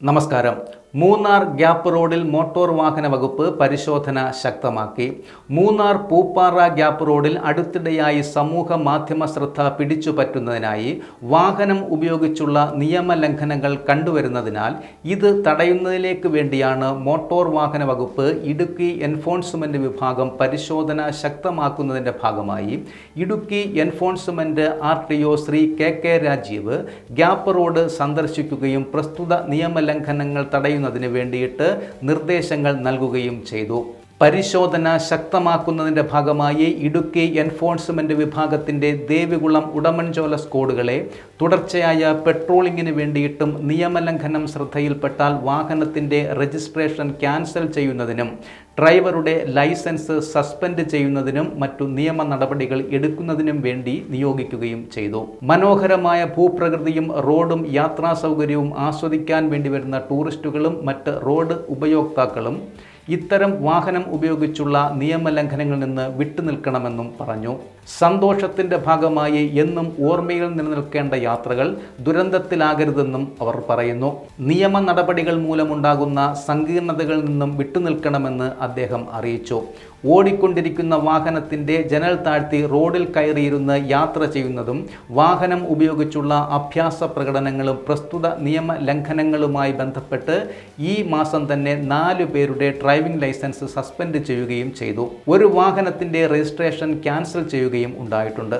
നമസ്കാരം. മൂന്നാർ ഗ്യാപ്പ് റോഡിൽ മോട്ടോർ വാഹന വകുപ്പ് പരിശോധന ശക്തമാക്കി. മൂന്നാർ പൂപ്പാറ ഗ്യാപ്പ് റോഡിൽ അടുത്തിടെയായി സമൂഹ മാധ്യമ ശ്രദ്ധ പിടിച്ചുപറ്റുന്നതിനായി വാഹനം ഉപയോഗിച്ചുള്ള നിയമലംഘനങ്ങൾ കണ്ടുവരുന്നതിനാൽ ഇത് തടയുന്നതിലേക്ക് വേണ്ടിയാണ് മോട്ടോർ വാഹന വകുപ്പ് ഇടുക്കി എൻഫോഴ്സ്മെന്റ് വിഭാഗം പരിശോധന ശക്തമാക്കുന്നതിൻ്റെ ഭാഗമായി Idukki enforcement RTO Shri KK Rajeev gap road സന്ദർശിക്കുകയും പ്രസ്തുത നിയമലംഘനങ്ങൾ തടയുന്നതിന് വേണ്ടിയിട്ട് നിർദ്ദേശങ്ങൾ നൽകുകയും ചെയ്തു. പരിശോധന ശക്തമാക്കുന്നതിൻ്റെ ഭാഗമായി ഇടുക്കി എൻഫോഴ്സ്മെന്റ് വിഭാഗത്തിൻ്റെ ദേവികുളം ഉടമൻചോല സ്ക്വാഡുകളെ തുടർച്ചയായ പെട്രോളിങ്ങിന് വേണ്ടിയിട്ടും നിയമലംഘനം ശ്രദ്ധയിൽപ്പെട്ടാൽ വാഹനത്തിൻ്റെ രജിസ്ട്രേഷൻ ക്യാൻസൽ ചെയ്യുന്നതിനും ഡ്രൈവറുടെ ലൈസൻസ് സസ്പെൻഡ് ചെയ്യുന്നതിനും മറ്റു നിയമ നടപടികൾ എടുക്കുന്നതിനും വേണ്ടി നിയോഗിക്കുകയും ചെയ്തു. മനോഹരമായ ഭൂപ്രകൃതിയും റോഡും യാത്രാ സൗകര്യവും ആസ്വദിക്കാൻ വേണ്ടി വരുന്ന ടൂറിസ്റ്റുകളും മറ്റ് റോഡ് ഉപയോക്താക്കളും ഇത്തരം വാഹനം ഉപയോഗിച്ചുള്ള നിയമലംഘനങ്ങളിൽ നിന്ന് വിട്ടുനിൽക്കണമെന്നും പറഞ്ഞു. സന്തോഷത്തിൻ്റെ ഭാഗമായി എന്നും ഓർമ്മയിൽ നിലനിൽക്കേണ്ട യാത്രകൾ ദുരന്തത്തിലാകരുതെന്നും അവർ പറയുന്നു. നിയമ നടപടികൾ മൂലമുണ്ടാകുന്ന സങ്കീർണതകളിൽ നിന്നും വിട്ടുനിൽക്കണമെന്ന് അദ്ദേഹം അറിയിച്ചു. ഓടിക്കൊണ്ടിരിക്കുന്ന വാഹനത്തിൻ്റെ ജനൽ താഴ്ത്തി റോഡിൽ കയറിയിരുന്ന് യാത്ര ചെയ്യുന്നതും വാഹനം ഉപയോഗിച്ചുള്ള അഭ്യാസ പ്രകടനങ്ങളും പ്രസ്തുത നിയമ ലംഘനങ്ങളുമായി ബന്ധപ്പെട്ട് ഈ മാസം തന്നെ 4 പേരുടെ ഡ്രൈവിംഗ് ലൈസൻസ് സസ്പെൻഡ് ചെയ്യുകയും ചെയ്തു. ഒരു വാഹനത്തിൻ്റെ രജിസ്ട്രേഷൻ ക്യാൻസൽ ചെയ്യുകയും ഉണ്ടായിട്ടുണ്ട്.